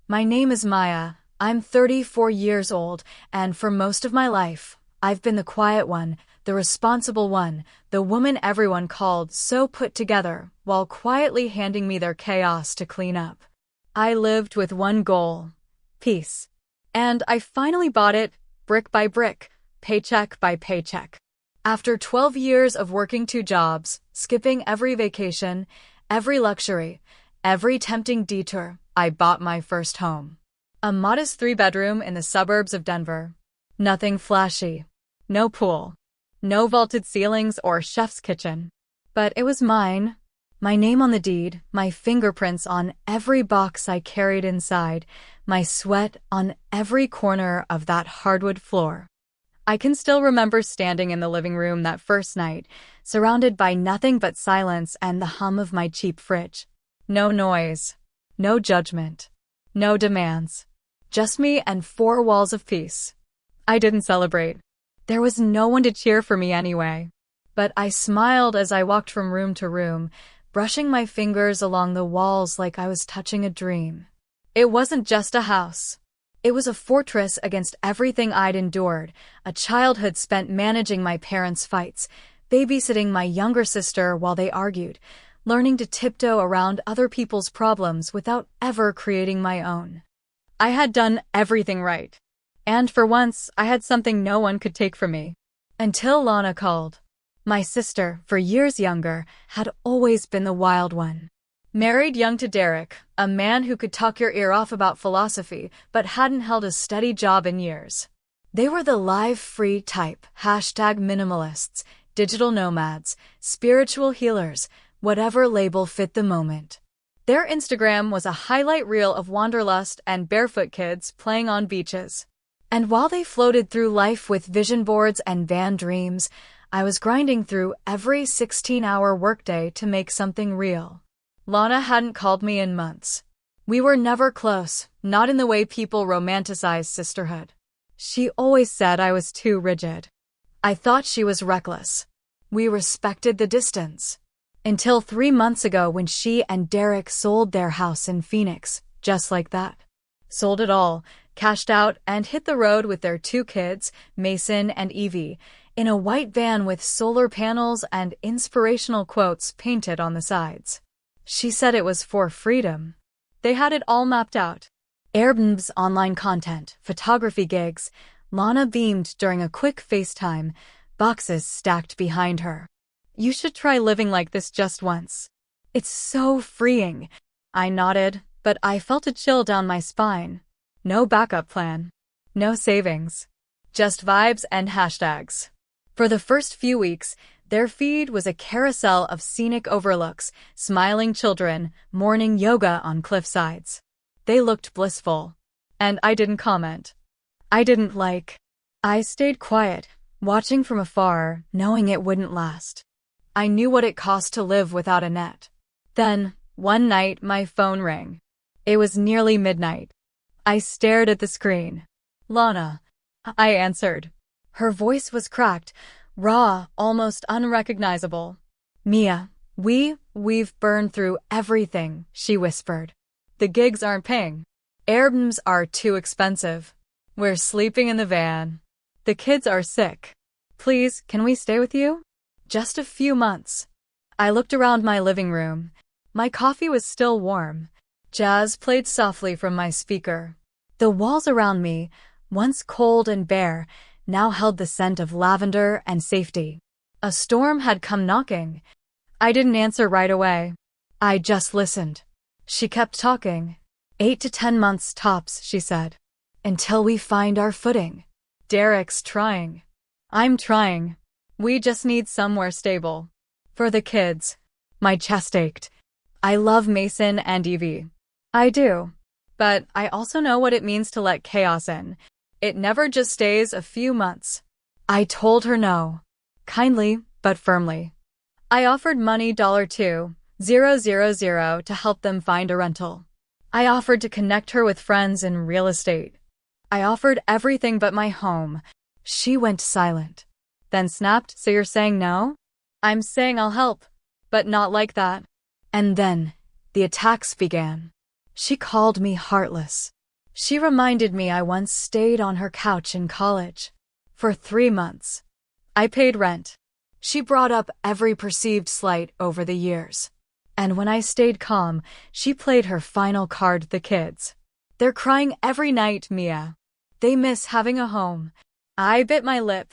My name is Maya. I'm 34 years old, and for most of my life, I've been the quiet one, the responsible one, the woman everyone called so put together, while quietly handing me their chaos to clean up. I lived with one goal: peace. And I finally bought it, brick by brick, paycheck by paycheck. After 12 years of working two jobs, skipping every vacation, every luxury, every tempting detour, I bought my first home. A modest 3-bedroom in the suburbs of Denver. Nothing flashy. No pool. No vaulted ceilings or chef's kitchen. But it was mine. My name on the deed, my fingerprints on every box I carried inside, my sweat on every corner of that hardwood floor. I can still remember standing in the living room that first night, surrounded by nothing but silence and the hum of my cheap fridge. No noise. No judgment. No demands. Just me and 4 walls of peace. I didn't celebrate. There was no one to cheer for me anyway. But I smiled as I walked from room to room, brushing my fingers along the walls like I was touching a dream. It wasn't just a house. It was a fortress against everything I'd endured, a childhood spent managing my parents' fights, babysitting my younger sister while they argued, learning to tiptoe around other people's problems without ever creating my own. I had done everything right. And for once, I had something no one could take from me. Until Lana called. My sister, for years younger, had always been the wild one. Married young to Derek, a man who could talk your ear off about philosophy but hadn't held a steady job in years. They were the live free type, #minimalists, digital nomads, spiritual healers, whatever label fit the moment. Their Instagram was a highlight reel of wanderlust and barefoot kids playing on beaches. And while they floated through life with vision boards and van dreams, I was grinding through every 16-hour workday to make something real. Lana hadn't called me in months. We were never close, not in the way people romanticize sisterhood. She always said I was too rigid. I thought she was reckless. We respected the distance. Until 3 months ago when she and Derek sold their house in Phoenix, just like that. Sold it all, cashed out, and hit the road with their 2 kids, Mason and Evie, in a white van with solar panels and inspirational quotes painted on the sides. She said it was for freedom. They had it all mapped out. Airbnb's online content, photography gigs. Lana beamed during a quick FaceTime, boxes stacked behind her. You should try living like this just once. It's so freeing. I nodded, but I felt a chill down my spine. No backup plan. No savings. Just vibes and hashtags. For the first few weeks, their feed was a carousel of scenic overlooks, smiling children, morning yoga on cliffsides. They looked blissful. And I didn't comment. I didn't like. I stayed quiet, watching from afar, knowing it wouldn't last. I knew what it cost to live without a net. Then, one night, my phone rang. It was nearly midnight. I stared at the screen. Lana. I answered. Her voice was cracked, raw, almost unrecognizable. Mia, we've burned through everything, she whispered. The gigs aren't paying. Airbnbs are too expensive. We're sleeping in the van. The kids are sick. Please, can we stay with you? Just a few months. I looked around my living room. My coffee was still warm. Jazz played softly from my speaker. The walls around me, once cold and bare, now held the scent of lavender and safety. A storm had come knocking. I didn't answer right away. I just listened. She kept talking. 8 to 10 months tops, she said. Until we find our footing. Derek's trying. I'm trying. We just need somewhere stable. For the kids. My chest ached. I love Mason and Evie. I do. But I also know what it means to let chaos in. It never just stays a few months. I told her no. Kindly, but firmly. I offered money $2,000 to help them find a rental. I offered to connect her with friends in real estate. I offered everything but my home. She went silent. Then snapped, so you're saying no? I'm saying I'll help. But not like that. And then, the attacks began. She called me heartless. She reminded me I once stayed on her couch in college. For 3 months. I paid rent. She brought up every perceived slight over the years. And when I stayed calm, she played her final card, the kids. They're crying every night, Mia. They miss having a home. I bit my lip.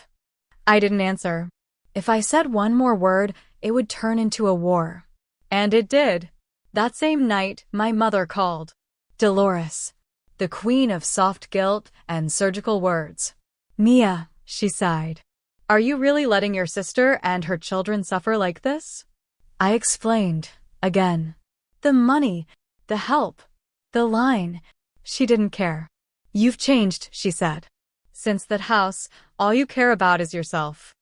I didn't answer. If I said one more word, it would turn into a war. And it did. That same night, my mother called. Dolores, the queen of soft guilt and surgical words. Mia, she sighed. Are you really letting your sister and her children suffer like this? I explained, again. The money, the help, the line. She didn't care. You've changed, she said. Since that house, all you care about is yourself.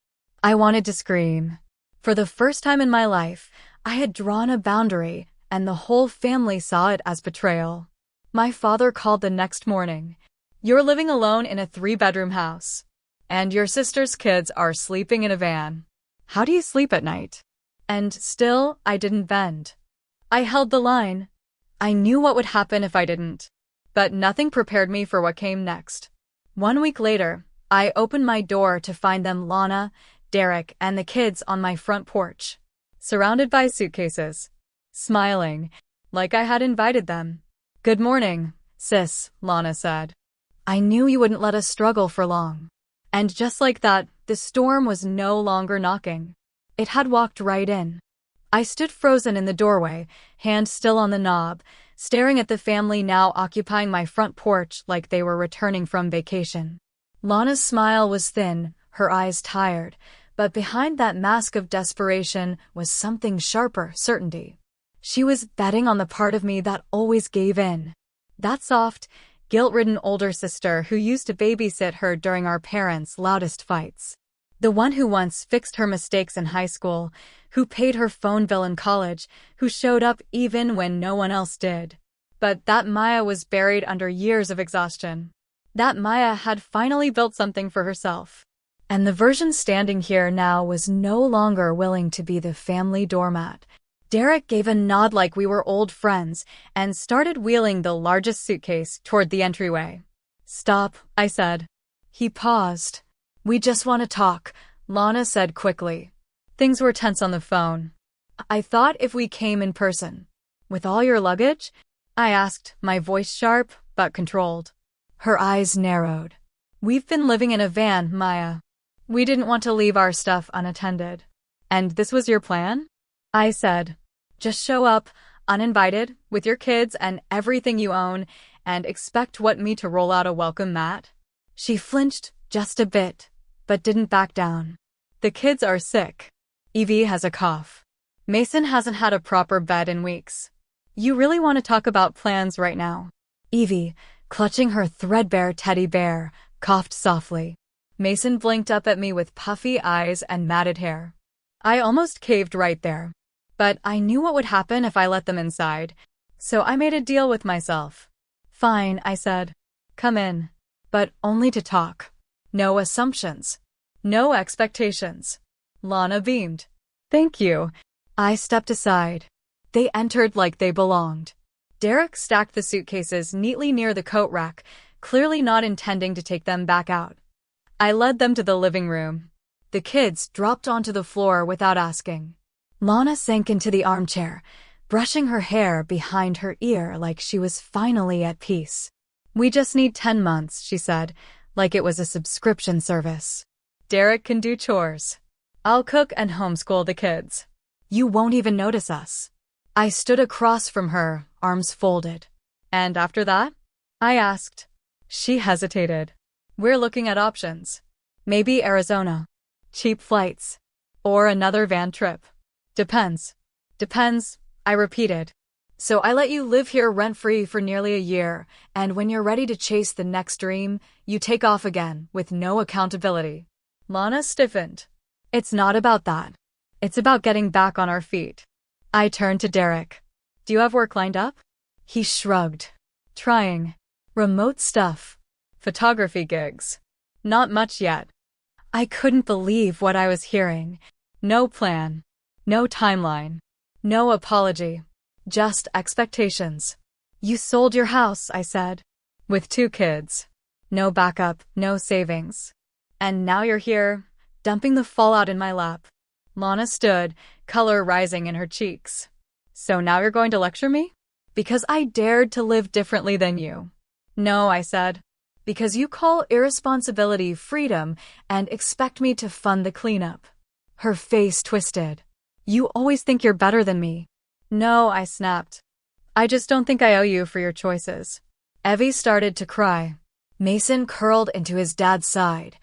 I wanted to scream. For the first time in my life, I had drawn a boundary, and the whole family saw it as betrayal. My father called the next morning. You're living alone in a 3-bedroom house. And your sister's kids are sleeping in a van. How do you sleep at night? And still, I didn't bend. I held the line. I knew what would happen if I didn't. But nothing prepared me for what came next. 1 week later, I opened my door to find them, Lana, Derek, and the kids on my front porch, surrounded by suitcases, smiling, like I had invited them. Good morning, sis, Lana said. I knew you wouldn't let us struggle for long. And just like that, the storm was no longer knocking. It had walked right in. I stood frozen in the doorway, hand still on the knob, staring at the family now occupying my front porch like they were returning from vacation. Lana's smile was thin, her eyes tired, but behind that mask of desperation was something sharper, certainty. She was betting on the part of me that always gave in. That soft, guilt-ridden older sister who used to babysit her during our parents' loudest fights. The one who once fixed her mistakes in high school, who paid her phone bill in college, who showed up even when no one else did. But that Maia was buried under years of exhaustion. That Maia had finally built something for herself. And the version standing here now was no longer willing to be the family doormat. Derek gave a nod like we were old friends and started wheeling the largest suitcase toward the entryway. Stop, I said. He paused. We just want to talk, Lana said quickly. Things were tense on the phone. I thought if we came in person. With all your luggage? I asked, my voice sharp but controlled. Her eyes narrowed. We've been living in a van, Maia. We didn't want to leave our stuff unattended. And this was your plan? I said. Just show up, uninvited, with your kids and everything you own, and expect me to roll out a welcome mat? She flinched just a bit, but didn't back down. The kids are sick. Evie has a cough. Mason hasn't had a proper bed in weeks. You really want to talk about plans right now? Evie, clutching her threadbare teddy bear, coughed softly. Mason blinked up at me with puffy eyes and matted hair. I almost caved right there. But I knew what would happen if I let them inside, so I made a deal with myself. Fine, I said. Come in. But only to talk. No assumptions. No expectations. Lana beamed. Thank you. I stepped aside. They entered like they belonged. Derek stacked the suitcases neatly near the coat rack, clearly not intending to take them back out. I led them to the living room. The kids dropped onto the floor without asking. Lana sank into the armchair, brushing her hair behind her ear like she was finally at peace. We just need 10 months, she said, like it was a subscription service. Derek can do chores. I'll cook and homeschool the kids. You won't even notice us. I stood across from her, arms folded. And after that? I asked. She hesitated. We're looking at options. Maybe Arizona. Cheap flights. Or another van trip. Depends. Depends, I repeated. So I let you live here rent-free for nearly a year, and when you're ready to chase the next dream, you take off again, with no accountability. Lana stiffened. It's not about that. It's about getting back on our feet. I turned to Derek. Do you have work lined up? He shrugged. Trying. Remote stuff. Photography gigs. Not much yet. I couldn't believe what I was hearing. No plan. No timeline. No apology. Just expectations. You sold your house, I said. With 2 kids. No backup, no savings. And now you're here, dumping the fallout in my lap. Lana stood, color rising in her cheeks. So now you're going to lecture me? Because I dared to live differently than you. No, I said. Because you call irresponsibility freedom and expect me to fund the cleanup. Her face twisted. You always think you're better than me. No, I snapped. I just don't think I owe you for your choices. Evie started to cry. Mason curled into his dad's side.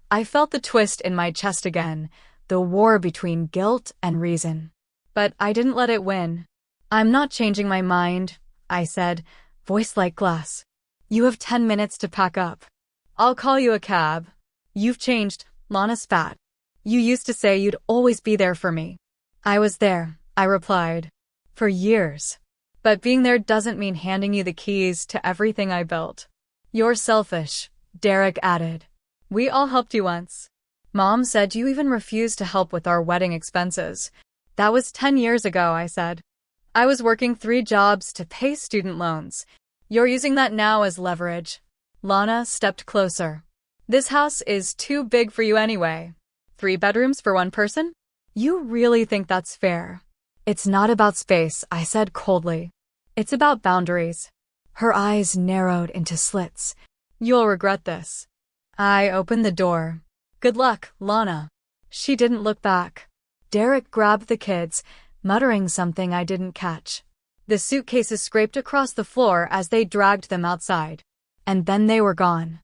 I felt the twist in my chest again, the war between guilt and reason. But I didn't let it win. I'm not changing my mind, I said, voice like glass. You have 10 minutes to pack up. I'll call you a cab. You've changed, Lana spat. You used to say you'd always be there for me. I was there, I replied. For years. But being there doesn't mean handing you the keys to everything I built. You're selfish, Derek added. We all helped you once. Mom said you even refused to help with our wedding expenses. That was 10 years ago, I said. I was working 3 jobs to pay student loans. You're using that now as leverage. Lana stepped closer. This house is too big for you anyway. 3 bedrooms for 1 person? You really think that's fair? It's not about space, I said coldly. It's about boundaries. Her eyes narrowed into slits. You'll regret this. I opened the door. Good luck, Lana. She didn't look back. Derek grabbed the kids, muttering something I didn't catch. The suitcases scraped across the floor as they dragged them outside. And then they were gone.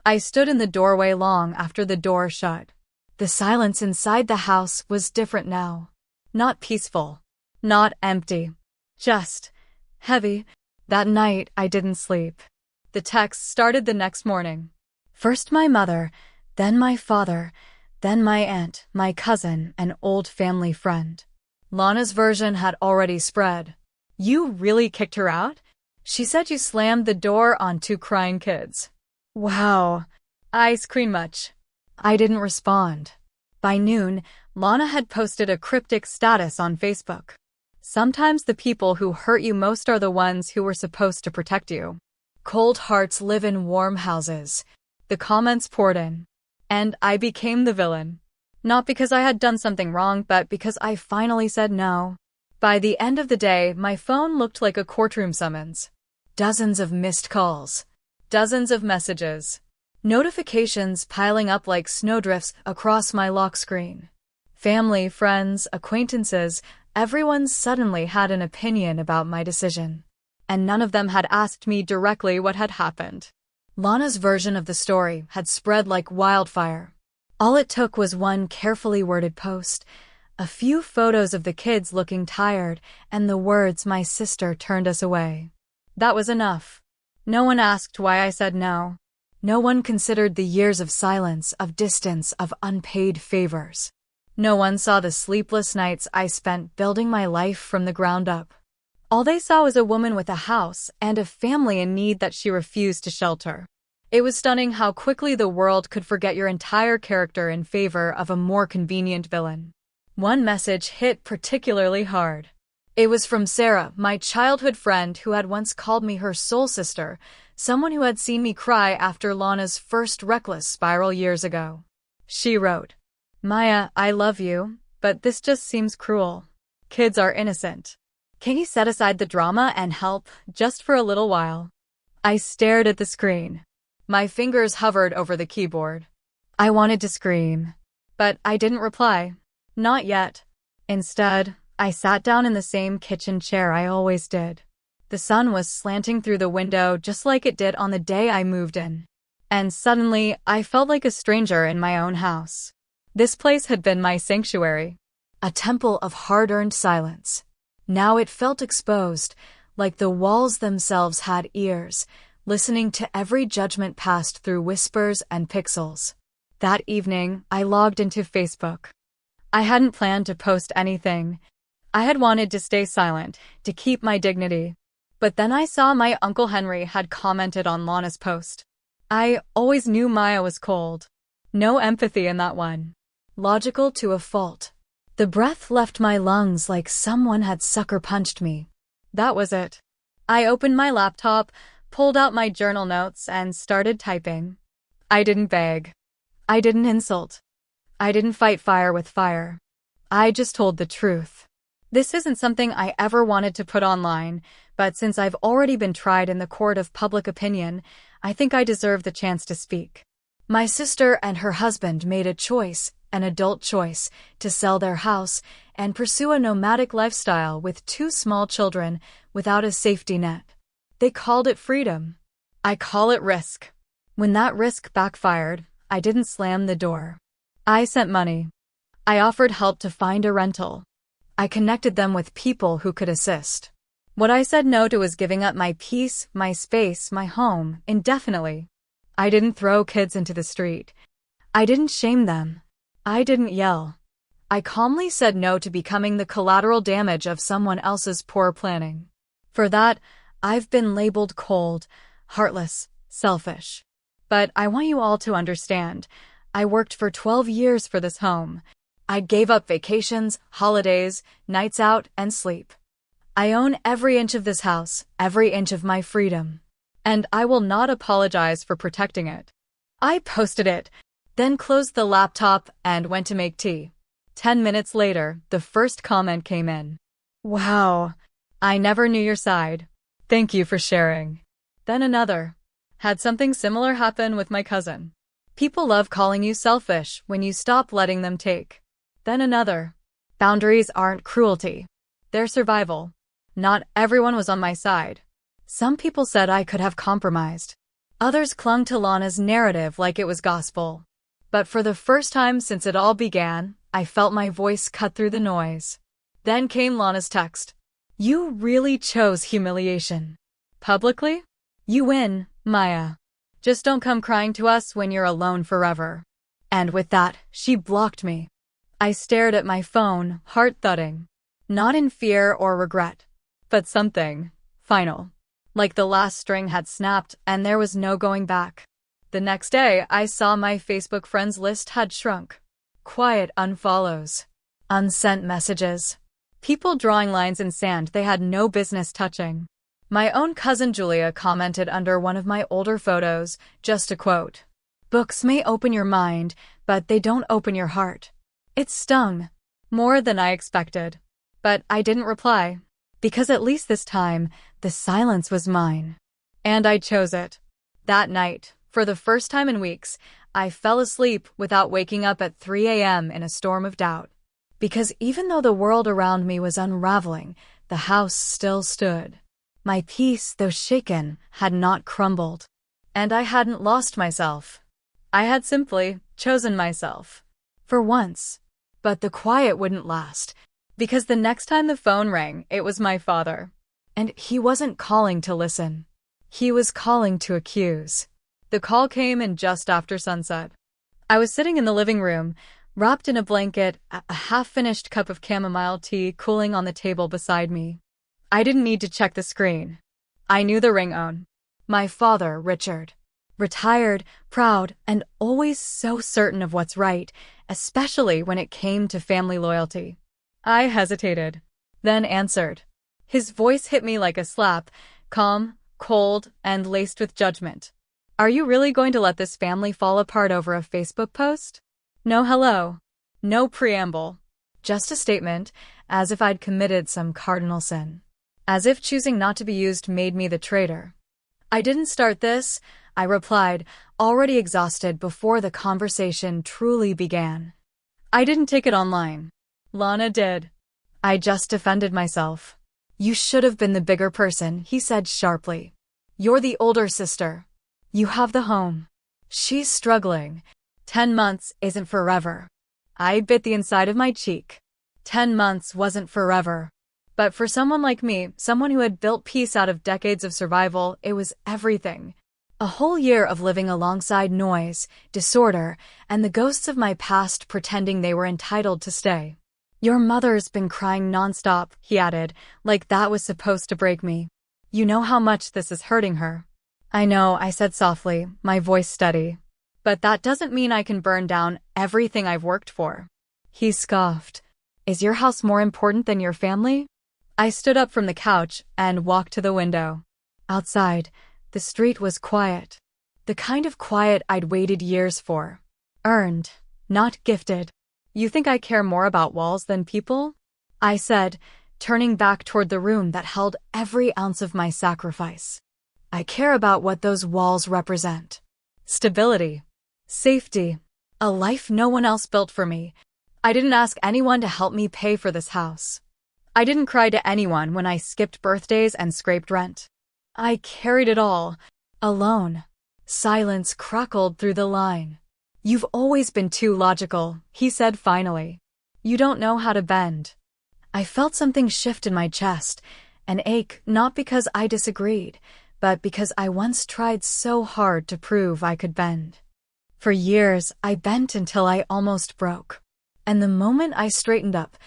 I stood in the doorway long after the door shut. The silence inside the house was different now. Not peaceful. Not empty. Just heavy. That night, I didn't sleep. The texts started the next morning. First my mother, then my father, then my aunt, my cousin, an old family friend. Lana's version had already spread. You really kicked her out? She said you slammed the door on 2 crying kids. Wow. Ice cream much? I didn't respond. By noon, Lana had posted a cryptic status on Facebook. Sometimes the people who hurt you most are the ones who were supposed to protect you. Cold hearts live in warm houses. The comments poured in. And I became the villain. Not because I had done something wrong, but because I finally said no. By the end of the day, my phone looked like a courtroom summons. Dozens of missed calls. Dozens of messages. Notifications piling up like snowdrifts across my lock screen. Family, friends, acquaintances, everyone suddenly had an opinion about my decision. And none of them had asked me directly what had happened. Lana's version of the story had spread like wildfire. All it took was one carefully worded post, a few photos of the kids looking tired, and the words "my sister turned us away." That was enough. No one asked why I said no. No one considered the years of silence, of distance, of unpaid favors. No one saw the sleepless nights I spent building my life from the ground up. All they saw was a woman with a house and a family in need that she refused to shelter. It was stunning how quickly the world could forget your entire character in favor of a more convenient villain. One message hit particularly hard. It was from Sarah, my childhood friend who had once called me her soul sister, someone who had seen me cry after Lana's first reckless spiral years ago. She wrote, "Maia, I love you, but this just seems cruel. Kids are innocent. Can you set aside the drama and help, just for a little while?" I stared at the screen. My fingers hovered over the keyboard. I wanted to scream. But I didn't reply. Not yet. Instead, I sat down in the same kitchen chair I always did. The sun was slanting through the window just like it did on the day I moved in. And suddenly, I felt like a stranger in my own house. This place had been my sanctuary. A temple of hard-earned silence. Now it felt exposed, like the walls themselves had ears, listening to every judgment passed through whispers and pixels. That evening, I logged into Facebook. I hadn't planned to post anything. I had wanted to stay silent, to keep my dignity. But then I saw my Uncle Henry had commented on Lana's post. I always knew Maia was cold. No empathy in that one. Logical to a fault. The breath left my lungs like someone had sucker punched me. That was it. I opened my laptop, pulled out my journal notes and started typing. I didn't beg. I didn't insult. I didn't fight fire with fire. I just told the truth. This isn't something I ever wanted to put online, but since I've already been tried in the court of public opinion, I think I deserve the chance to speak. My sister and her husband made a choice, an adult choice, to sell their house and pursue a nomadic lifestyle with 2 small children without a safety net. They called it freedom. I call it risk. When that risk backfired, I didn't slam the door. I sent money. I offered help to find a rental. I connected them with people who could assist. What I said no to was giving up my peace, my space, my home, indefinitely. I didn't throw kids into the street. I didn't shame them. I didn't yell. I calmly said no to becoming the collateral damage of someone else's poor planning. For that, I've been labeled cold, heartless, selfish. But I want you all to understand, I worked for 12 years for this home. I gave up vacations, holidays, nights out, and sleep. I own every inch of this house, every inch of my freedom. And I will not apologize for protecting it. I posted it, then closed the laptop and went to make tea. 10 minutes later, the first comment came in. Wow, I never knew your side. Thank you for sharing. Then another. Had something similar happen with my cousin. People love calling you selfish when you stop letting them take. Then another. Boundaries aren't cruelty. They're survival. Not everyone was on my side. Some people said I could have compromised. Others clung to Lana's narrative like it was gospel. But for the first time since it all began, I felt my voice cut through the noise. Then came Lana's text. You really chose humiliation. Publicly? You win, Maia. Just don't come crying to us when you're alone forever. And with that, she blocked me. I stared at my phone, heart thudding. Not in fear or regret, but something final. Like the last string had snapped and there was no going back. The next day, I saw my Facebook friends list had shrunk. Quiet unfollows. Unsent messages. People drawing lines in sand they had no business touching. My own cousin Julia commented under one of my older photos, just a quote. Books may open your mind, but they don't open your heart. It stung. More than I expected. But I didn't reply. Because at least this time, the silence was mine. And I chose it. That night, for the first time in weeks, I fell asleep without waking up at 3 a.m. in a storm of doubt. Because even though the world around me was unraveling, the house still stood. My peace, though shaken, had not crumbled. And I hadn't lost myself. I had simply chosen myself. For once. But the quiet wouldn't last, because the next time the phone rang, it was my father. And he wasn't calling to listen. He was calling to accuse. The call came in just after sunset. I was sitting in the living room, wrapped in a blanket, a half-finished cup of chamomile tea cooling on the table beside me. I didn't need to check the screen. I knew the ringtone. My father, Richard. Retired, proud, and always so certain of what's right, especially when it came to family loyalty. I hesitated, then answered. His voice hit me like a slap, calm, cold, and laced with judgment. Are you really going to let this family fall apart over a Facebook post? No hello. No preamble. Just a statement, as if I'd committed some cardinal sin. As if choosing not to be used made me the traitor. I didn't start this, I replied, already exhausted before the conversation truly began. I didn't take it online. Lana did. I just defended myself. You should have been the bigger person, he said sharply. You're the older sister. You have the home. She's struggling. 10 months isn't forever. I bit the inside of my cheek. 10 months wasn't forever. But for someone like me, someone who had built peace out of decades of survival, it was everything. A whole year of living alongside noise, disorder, and the ghosts of my past pretending they were entitled to stay. Your mother's been crying nonstop, he added, like that was supposed to break me. You know how much this is hurting her. I know, I said softly, my voice steady. But that doesn't mean I can burn down everything I've worked for. He scoffed. Is your house more important than your family? I stood up from the couch and walked to the window. Outside, The street was quiet. The kind of quiet I'd waited years for. Earned, not gifted. You think I care more about walls than people? I said, turning back toward the room that held every ounce of my sacrifice. I care about what those walls represent. Stability. Safety. A life no one else built for me. I didn't ask anyone to help me pay for this house. I didn't cry to anyone when I skipped birthdays and scraped rent. I carried it all, alone. Silence crackled through the line. You've always been too logical, he said finally. You don't know how to bend. I felt something shift in my chest, an ache not because I disagreed, but because I once tried so hard to prove I could bend. For years, I bent until I almost broke. And the moment I straightened up,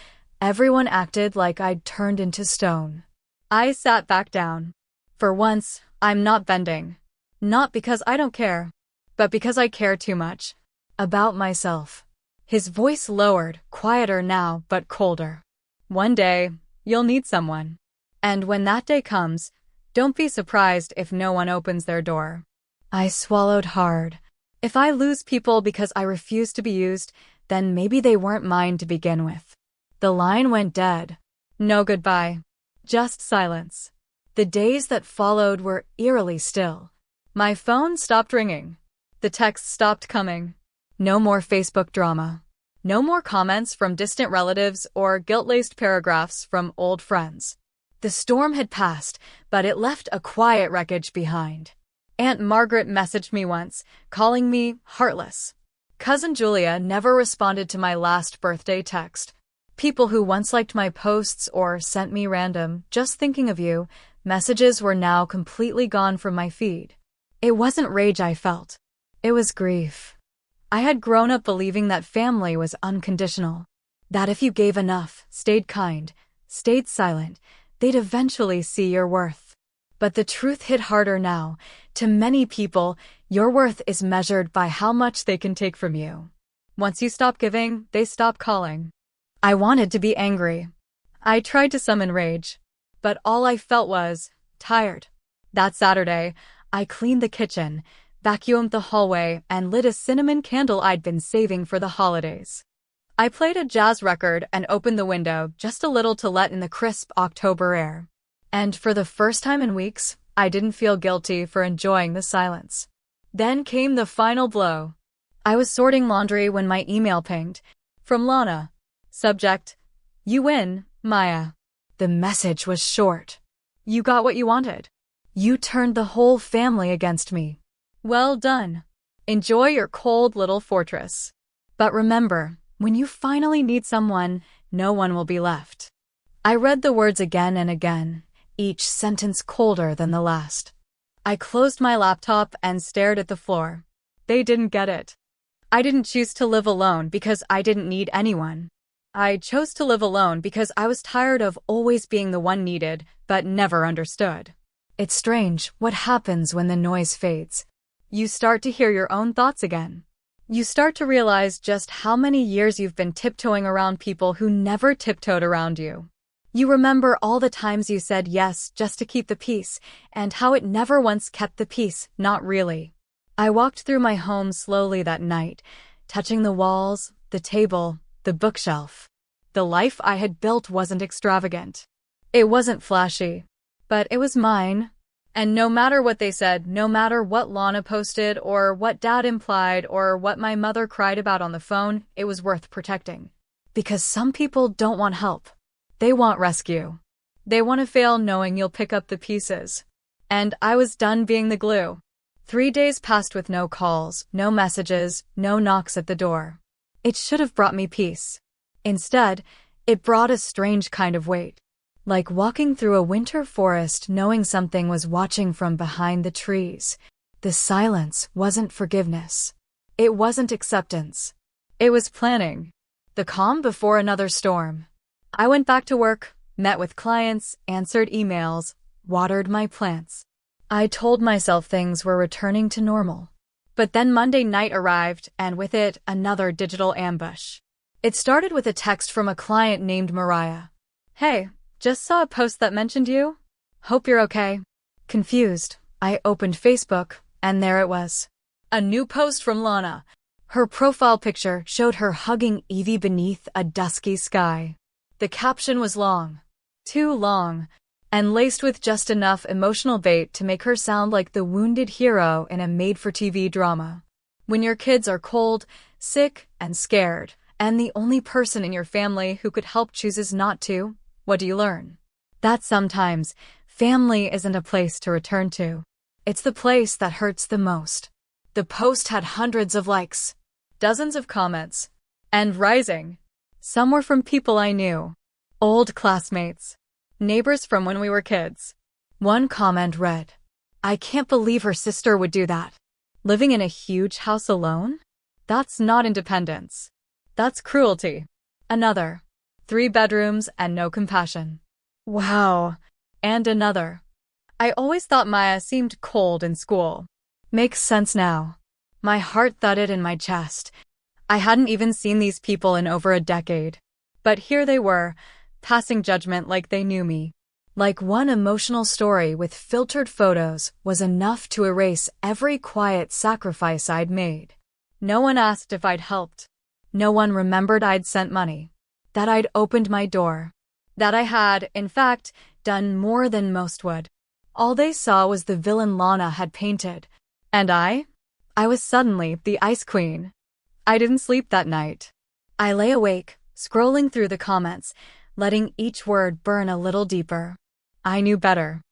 everyone acted like I'd turned into stone. I sat back down. For once, I'm not bending. Not because I don't care, but because I care too much. About myself. His voice lowered, quieter now, but colder. One day, you'll need someone. And when that day comes, don't be surprised if no one opens their door. I swallowed hard. If I lose people because I refuse to be used, then maybe they weren't mine to begin with. The line went dead. No goodbye. Just silence. The days that followed were eerily still. My phone stopped ringing. The texts stopped coming. No more Facebook drama. No more comments from distant relatives or guilt-laced paragraphs from old friends. The storm had passed, but it left a quiet wreckage behind. Aunt Margaret messaged me once, calling me heartless. Cousin Julia never responded to my last birthday text. People who once liked my posts or sent me random, just thinking of you, messages were now completely gone from my feed. It wasn't rage I felt. It was grief. I had grown up believing that family was unconditional. That if you gave enough, stayed kind, stayed silent, they'd eventually see your worth. But the truth hit harder now. To many people, your worth is measured by how much they can take from you. Once you stop giving, they stop calling. I wanted to be angry. I tried to summon rage. But all I felt was tired. That Saturday, I cleaned the kitchen, vacuumed the hallway, and lit a cinnamon candle I'd been saving for the holidays. I played a jazz record and opened the window just a little to let in the crisp October air. And for the first time in weeks, I didn't feel guilty for enjoying the silence. Then came the final blow. I was sorting laundry when my email pinged. From Lana. Subject: You win, Maia. The message was short. You got what you wanted. You turned the whole family against me. Well done. Enjoy your cold little fortress. But remember, when you finally need someone, no one will be left. I read the words again and again, each sentence colder than the last. I closed my laptop and stared at the floor. They didn't get it. I didn't choose to live alone because I didn't need anyone. I chose to live alone because I was tired of always being the one needed, but never understood. It's strange what happens when the noise fades. You start to hear your own thoughts again. You start to realize just how many years you've been tiptoeing around people who never tiptoed around you. You remember all the times you said yes just to keep the peace, and how it never once kept the peace, not really. I walked through my home slowly that night, touching the walls, the table, the bookshelf. The life I had built wasn't extravagant. It wasn't flashy. But it was mine. And no matter what they said, no matter what Lana posted, or what Dad implied, or what my mother cried about on the phone, it was worth protecting. Because some people don't want help. They want rescue. They want to fail knowing you'll pick up the pieces. And I was done being the glue. 3 days passed with no calls, no messages, no knocks at the door. It should have brought me peace. Instead, it brought a strange kind of weight. Like walking through a winter forest knowing something was watching from behind the trees. The silence wasn't forgiveness. It wasn't acceptance. It was planning. The calm before another storm. I went back to work, met with clients, answered emails, watered my plants. I told myself things were returning to normal. But then Monday night arrived, and with it, another digital ambush. It started with a text from a client named Maia. Hey, just saw a post that mentioned you. Hope you're okay. Confused, I opened Facebook, and there it was. A new post from Lana. Her profile picture showed her hugging Evie beneath a dusky sky. The caption was long. Too long. And laced with just enough emotional bait to make her sound like the wounded hero in a made-for-TV drama. When your kids are cold, sick, and scared, and the only person in your family who could help chooses not to, what do you learn? That sometimes, family isn't a place to return to. It's the place that hurts the most. The post had hundreds of likes, dozens of comments, and rising. Some were from people I knew. Old classmates. Neighbors from when we were kids. One comment read, "I can't believe her sister would do that. Living in a huge house alone? That's not independence. That's cruelty." Another, 3 bedrooms and no compassion. Wow. And another, "I always thought Maia seemed cold in school. Makes sense now." My heart thudded in my chest. I hadn't even seen these people in over a decade. But here they were, passing judgment like they knew me. Like one emotional story with filtered photos was enough to erase every quiet sacrifice I'd made. No one asked if I'd helped. No one remembered I'd sent money. That I'd opened my door. That I had, in fact, done more than most would. All they saw was the villain Lana had painted. And I was suddenly the ice queen. I didn't sleep that night. I lay awake, scrolling through the comments, letting each word burn a little deeper. I knew better.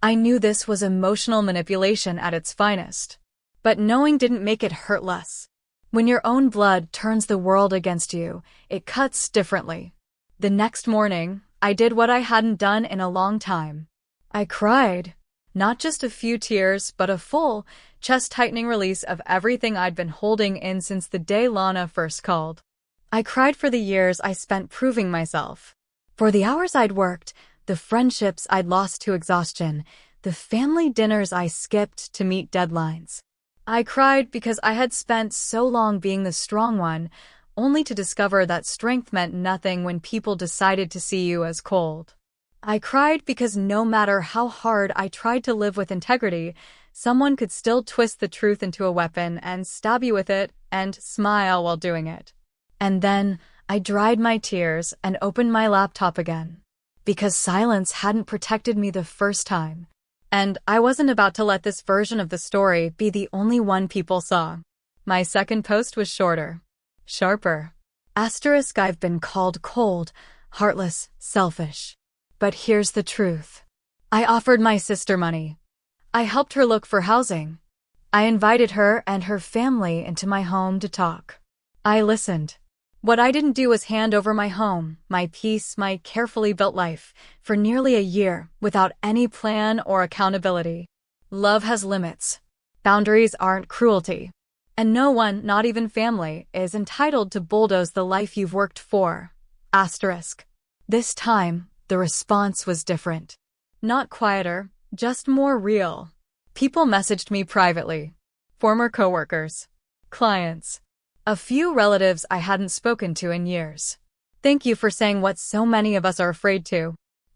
I knew this was emotional manipulation at its finest. But knowing didn't make it hurt less. When your own blood turns the world against you, it cuts differently. The next morning, I did what I hadn't done in a long time. I cried. Not just a few tears, but a full, chest-tightening release of everything I'd been holding in since the day Lana first called. I cried for the years I spent proving myself. For the hours I'd worked, the friendships I'd lost to exhaustion, the family dinners I skipped to meet deadlines. I cried because I had spent so long being the strong one, only to discover that strength meant nothing when people decided to see you as cold. I cried because no matter how hard I tried to live with integrity, someone could still twist the truth into a weapon and stab you with it and smile while doing it. And then I dried my tears and opened my laptop again. Because silence hadn't protected me the first time. And I wasn't about to let this version of the story be the only one people saw. My second post was shorter. Sharper. Asterisk, I've been called cold, heartless, selfish. But here's the truth. I offered my sister money. I helped her look for housing. I invited her and her family into my home to talk. I listened. What I didn't do was hand over my home, my peace, my carefully built life, for nearly a year without any plan or accountability. Love has limits. Boundaries aren't cruelty. And no one, not even family, is entitled to bulldoze the life you've worked for. Asterisk. This time, the response was different. Not quieter, just more real. People messaged me privately. Former coworkers. Clients. A few relatives I hadn't spoken to in years. Thank you for saying what so many of us are afraid to.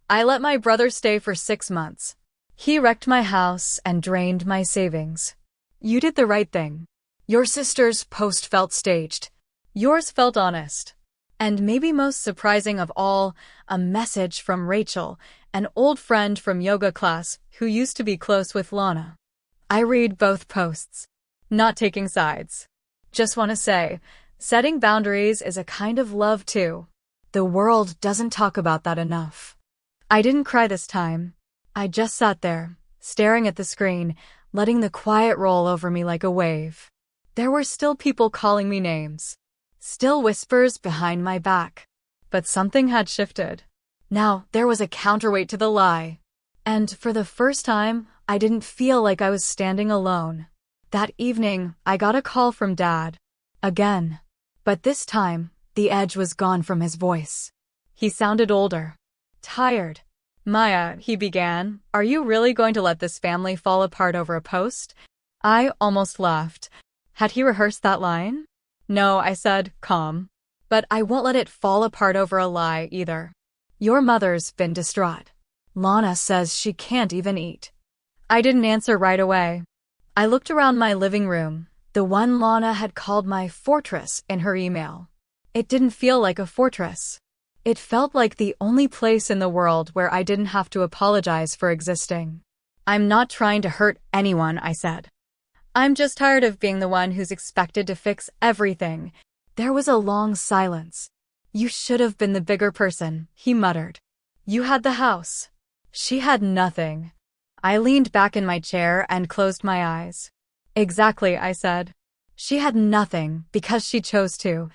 I let my brother stay for 6 months. He wrecked my house and drained my savings. You did the right thing. Your sister's post felt staged. Yours felt honest. And maybe most surprising of all, a message from Rachel, an old friend from yoga class who used to be close with Lana. I read both posts. Not taking sides. Just want to say, setting boundaries is a kind of love too. The world doesn't talk about that enough. I didn't cry this time. I just sat there, staring at the screen, letting the quiet roll over me like a wave. There were still people calling me names. Still whispers behind my back. But something had shifted. Now there was a counterweight to the lie. And for the first time, I didn't feel like I was standing alone. That evening, I got a call from Dad. Again. But this time, the edge was gone from his voice. He sounded older. Tired. Maia, he began, are you really going to let this family fall apart over a post? I almost laughed. Had he rehearsed that line? No, I said, calm. But I won't let it fall apart over a lie either. Your mother's been distraught. Lana says she can't even eat. I didn't answer right away. I looked around my living room, the one Lana had called my fortress in her email. It didn't feel like a fortress. It felt like the only place in the world where I didn't have to apologize for existing. I'm not trying to hurt anyone, I said. I'm just tired of being the one who's expected to fix everything. There was a long silence. You should have been the bigger person, he muttered. You had the house. She had nothing. I leaned back in my chair and closed my eyes. Exactly, I said. She had nothing because she chose to.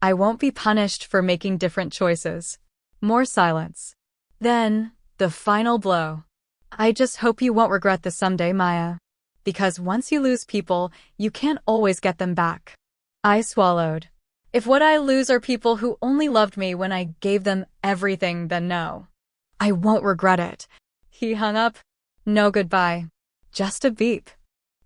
I won't be punished for making different choices. More silence. Then, the final blow. I just hope you won't regret this someday, Maia. Because once you lose people, you can't always get them back. I swallowed. If what I lose are people who only loved me when I gave them everything, then no. I won't regret it. He hung up. No goodbye. Just a beep.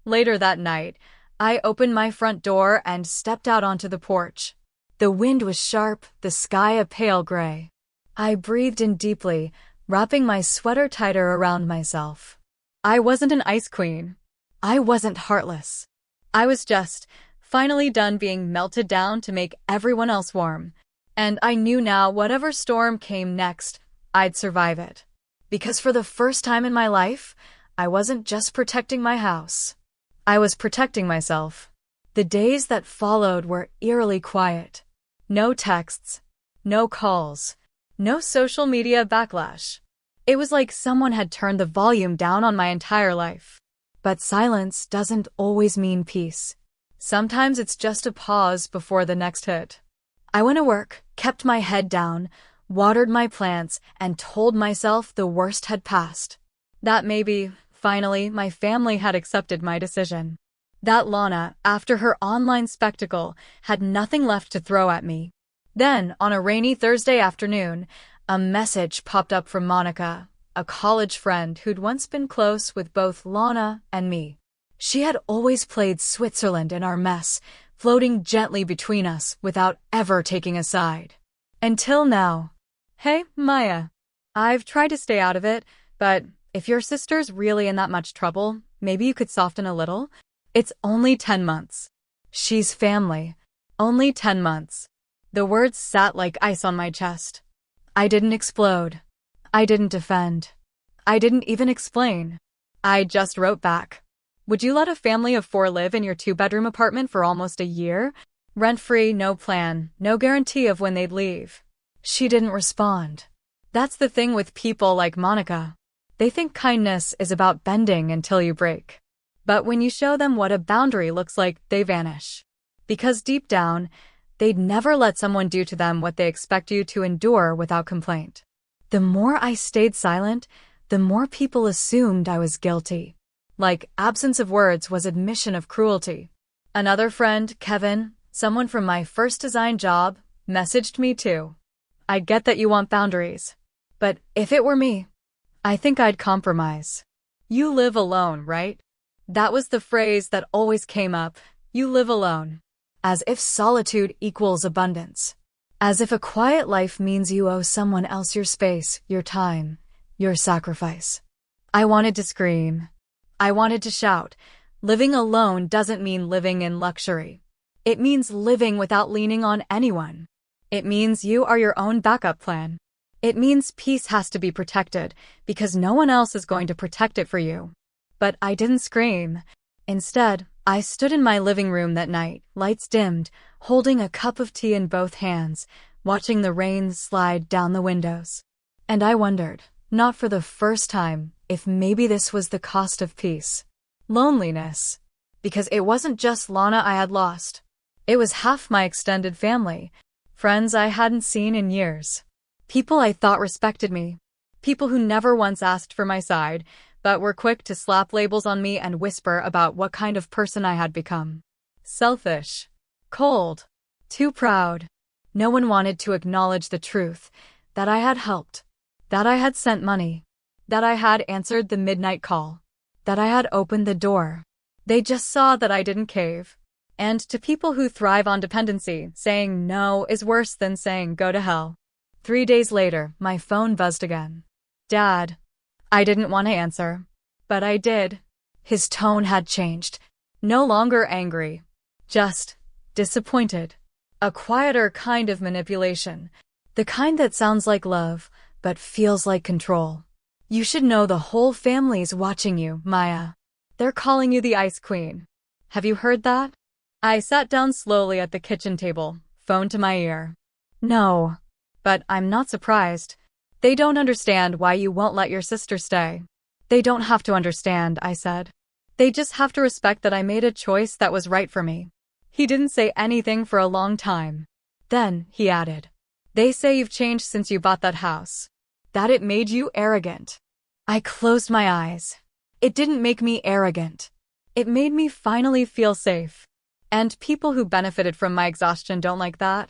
Later that night, I opened my front door and stepped out onto the porch. The wind was sharp, the sky a pale gray. I breathed in deeply, wrapping my sweater tighter around myself. I wasn't an ice queen. I wasn't heartless. I was just finally done being melted down to make everyone else warm. And I knew now whatever storm came next, I'd survive it. Because for the first time in my life, I wasn't just protecting my house. I was protecting myself. The days that followed were eerily quiet. No texts, no calls, no social media backlash. It was like someone had turned the volume down on my entire life. But silence doesn't always mean peace. Sometimes it's just a pause before the next hit. I went to work, kept my head down, watered my plants, and told myself the worst had passed. That maybe, finally, my family had accepted my decision. That Lana, after her online spectacle, had nothing left to throw at me. Then, on a rainy Thursday afternoon, a message popped up from Monica, a college friend who'd once been close with both Lana and me. She had always played Switzerland in our mess, floating gently between us without ever taking a side. Until now. Hey, Maia. I've tried to stay out of it, but if your sister's really in that much trouble, maybe you could soften a little? It's only 10 months. She's family. Only 10 months. The words sat like ice on my chest. I didn't explode. I didn't defend. I didn't even explain. I just wrote back. Would you let a family of 4 live in your 2-bedroom apartment for almost a year? Rent-free, no plan, no guarantee of when they'd leave. She didn't respond. That's the thing with people like Monica. They think kindness is about bending until you break. But when you show them what a boundary looks like, they vanish. Because deep down, they'd never let someone do to them what they expect you to endure without complaint. The more I stayed silent, the more people assumed I was guilty. Like absence of words was admission of cruelty. Another friend, Kevin, someone from my first design job, messaged me too. I get that you want boundaries. But if it were me, I think I'd compromise. You live alone, right? That was the phrase that always came up. You live alone. As if solitude equals abundance. As if a quiet life means you owe someone else your space, your time, your sacrifice. I wanted to scream. I wanted to shout. Living alone doesn't mean living in luxury. It means living without leaning on anyone. It means you are your own backup plan. It means peace has to be protected because no one else is going to protect it for you. But I didn't scream. Instead, I stood in my living room that night, lights dimmed, holding a cup of tea in both hands, watching the rain slide down the windows. And I wondered, not for the first time, if maybe this was the cost of peace. Loneliness. Because it wasn't just Lana I had lost. It was half my extended family, friends I hadn't seen in years. People I thought respected me. People who never once asked for my side, but were quick to slap labels on me and whisper about what kind of person I had become. Selfish. Cold. Too proud. No one wanted to acknowledge the truth, that I had helped, that I had sent money, that I had answered the midnight call, that I had opened the door. They just saw that I didn't cave. And to people who thrive on dependency, saying no is worse than saying go to hell. 3 days later, my phone buzzed again. Dad. I didn't want to answer. But I did. His tone had changed. No longer angry. Just disappointed. A quieter kind of manipulation. The kind that sounds like love, but feels like control. You should know the whole family's watching you, Maia. They're calling you the Ice Queen. Have you heard that? I sat down slowly at the kitchen table, phone to my ear. No. But I'm not surprised. They don't understand why you won't let your sister stay. They don't have to understand, I said. They just have to respect that I made a choice that was right for me. He didn't say anything for a long time. Then, he added, they say you've changed since you bought that house. That it made you arrogant. I closed my eyes. It didn't make me arrogant. It made me finally feel safe. And people who benefited from my exhaustion don't like that.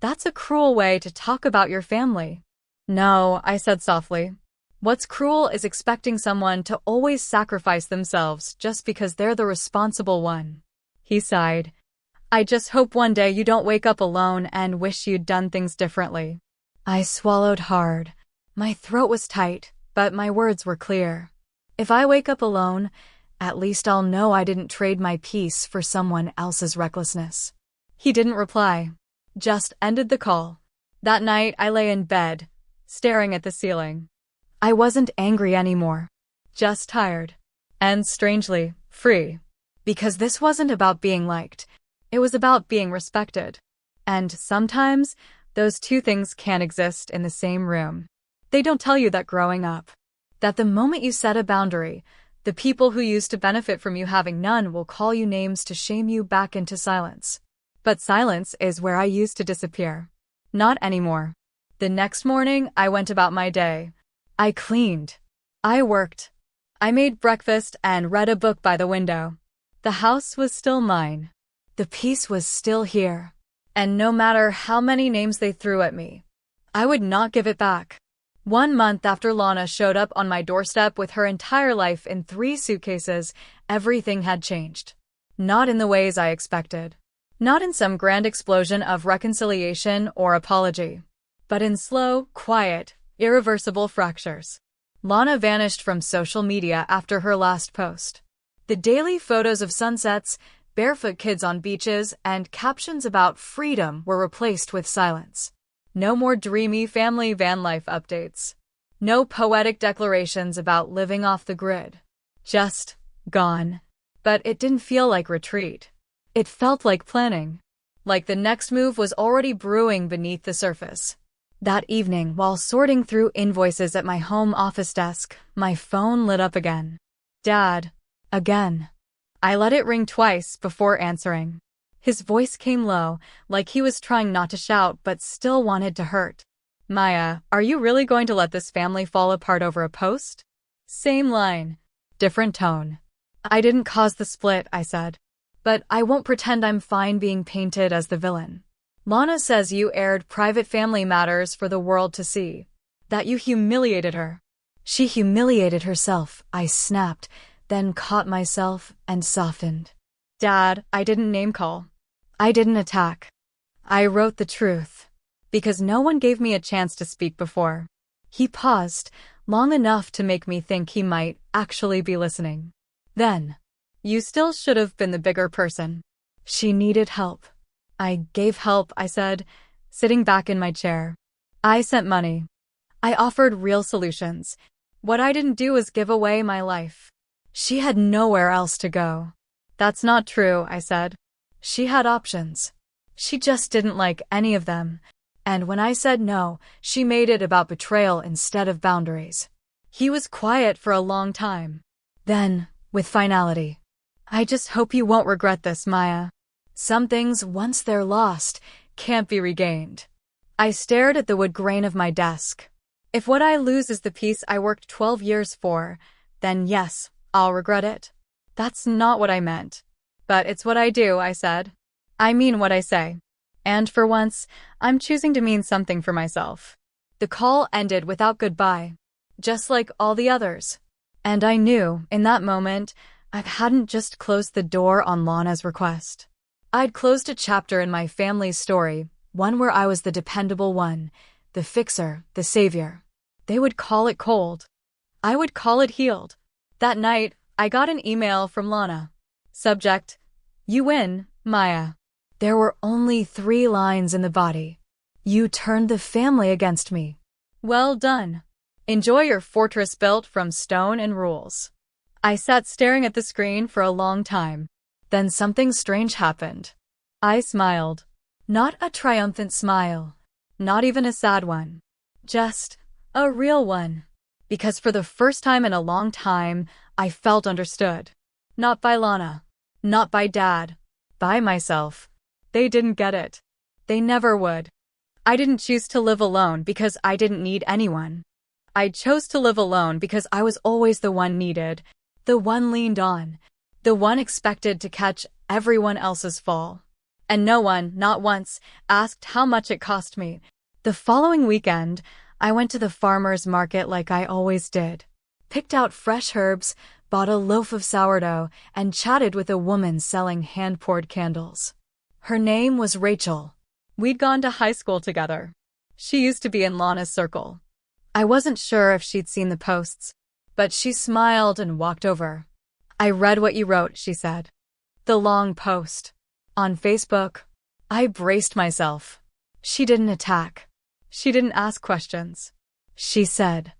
That's a cruel way to talk about your family. No, I said softly. What's cruel is expecting someone to always sacrifice themselves just because they're the responsible one. He sighed. I just hope one day you don't wake up alone and wish you'd done things differently. I swallowed hard. My throat was tight, but my words were clear. If I wake up alone, at least I'll know I didn't trade my peace for someone else's recklessness. He didn't reply. Just ended the call. That night I lay in bed, staring at the ceiling. I wasn't angry anymore. Just tired. And strangely, free. Because this wasn't about being liked. It was about being respected. And sometimes, those two things can't exist in the same room. They don't tell you that growing up. That the moment you set a boundary, the people who used to benefit from you having none will call you names to shame you back into silence. But silence is where I used to disappear. Not anymore. The next morning, I went about my day. I cleaned. I worked. I made breakfast and read a book by the window. The house was still mine. The peace was still here. And no matter how many names they threw at me, I would not give it back. 1 month after Lana showed up on my doorstep with her entire life in 3 suitcases, everything had changed. Not in the ways I expected. Not in some grand explosion of reconciliation or apology. But in slow, quiet, irreversible fractures. Lana vanished from social media after her last post. The daily photos of sunsets, barefoot kids on beaches, and captions about freedom were replaced with silence. No more dreamy family van life updates. No poetic declarations about living off the grid. Just gone. But it didn't feel like retreat. It felt like planning. Like the next move was already brewing beneath the surface. That evening, while sorting through invoices at my home office desk, my phone lit up again. Dad. Again. I let it ring twice before answering. His voice came low, like he was trying not to shout but still wanted to hurt. Maia, are you really going to let this family fall apart over a post? Same line. Different tone. I didn't cause the split, I said. But I won't pretend I'm fine being painted as the villain. Lana says you aired private family matters for the world to see. That you humiliated her. She humiliated herself, I snapped, then caught myself and softened. Dad, I didn't name-call. I didn't attack. I wrote the truth. Because no one gave me a chance to speak before. He paused, long enough to make me think he might actually be listening. Then, you still should have been the bigger person. She needed help. I gave help, I said, sitting back in my chair. I sent money. I offered real solutions. What I didn't do was give away my life. She had nowhere else to go. That's not true, I said. She had options. She just didn't like any of them. And when I said no, she made it about betrayal instead of boundaries. He was quiet for a long time. Then, with finality, I just hope you won't regret this, Maia. Some things, once they're lost, can't be regained. I stared at the wood grain of my desk. If what I lose is the peace I worked 12 years for, then yes, I'll regret it. That's not what I meant. But it's what I do, I said. I mean what I say. And for once, I'm choosing to mean something for myself. The call ended without goodbye, just like all the others. And I knew, in that moment, I hadn't just closed the door on Lana's request. I'd closed a chapter in my family's story, one where I was the dependable one, the fixer, the savior. They would call it cold. I would call it healed. That night, I got an email from Lana. Subject: You win, Maya. There were only 3 lines in the body. You turned the family against me. Well done. Enjoy your fortress built from stone and rules. I sat staring at the screen for a long time. Then something strange happened. I smiled. Not a triumphant smile. Not even a sad one. Just a real one. Because for the first time in a long time, I felt understood. Not by Lana. Not by Dad. By myself. They didn't get it. They never would. I didn't choose to live alone because I didn't need anyone. I chose to live alone because I was always the one needed, the one leaned on, the one expected to catch everyone else's fall. And no one, not once, asked how much it cost me. The following weekend, I went to the farmer's market like I always did. Picked out fresh herbs, bought a loaf of sourdough, and chatted with a woman selling hand-poured candles. Her name was Rachel. We'd gone to high school together. She used to be in Lana's circle. I wasn't sure if she'd seen the posts, but she smiled and walked over. I read what you wrote, she said. The long post. On Facebook. I braced myself. She didn't attack. She didn't ask questions. She said,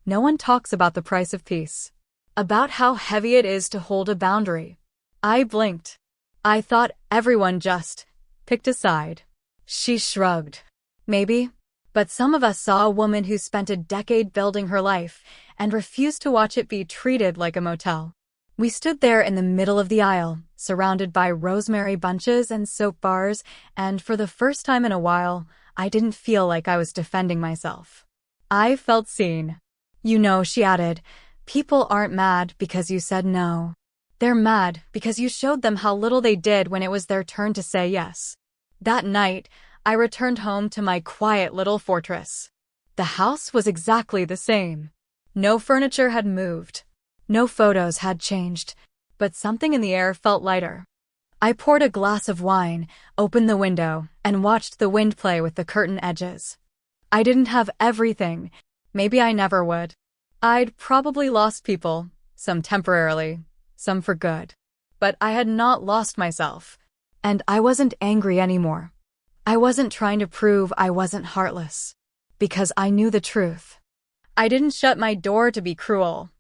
no one talks about the price of peace. About how heavy it is to hold a boundary. I blinked. I thought everyone just picked a side. She shrugged. Maybe. But some of us saw a woman who spent a decade building her life and refused to watch it be treated like a motel. We stood there in the middle of the aisle, surrounded by rosemary bunches and soap bars, and for the first time in a while, I didn't feel like I was defending myself. I felt seen. You know, she added, people aren't mad because you said no. They're mad because you showed them how little they did when it was their turn to say yes. That night, I returned home to my quiet little fortress. The house was exactly the same. No furniture had moved. No photos had changed, but something in the air felt lighter. I poured a glass of wine, opened the window, and watched the wind play with the curtain edges. I didn't have everything. Maybe I never would. I'd probably lost people, some temporarily, some for good. But I had not lost myself. And I wasn't angry anymore. I wasn't trying to prove I wasn't heartless. Because I knew the truth. I didn't shut my door to be cruel.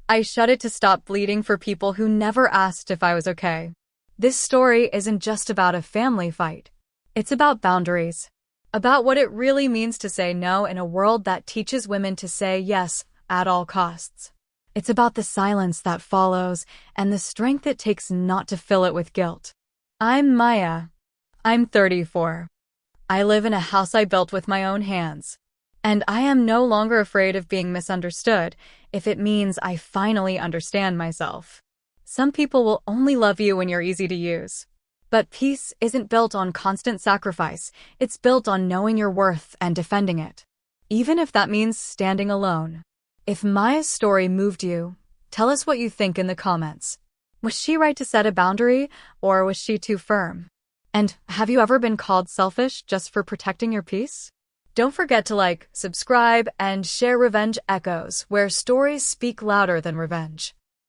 I shut it to stop bleeding for people who never asked if I was okay. This story isn't just about a family fight. It's about boundaries. About what it really means to say no in a world that teaches women to say yes at all costs. It's about the silence that follows and the strength it takes not to fill it with guilt. I'm Maya. I'm 34. I live in a house I built with my own hands. And I am no longer afraid of being misunderstood if it means I finally understand myself. Some people will only love you when you're easy to use. But peace isn't built on constant sacrifice. It's built on knowing your worth and defending it. Even if that means standing alone. If Maya's story moved you, tell us what you think in the comments. Was she right to set a boundary, or was she too firm? And have you ever been called selfish just for protecting your peace? Don't forget to like, subscribe, and share Revenge Echoes, where stories speak louder than revenge.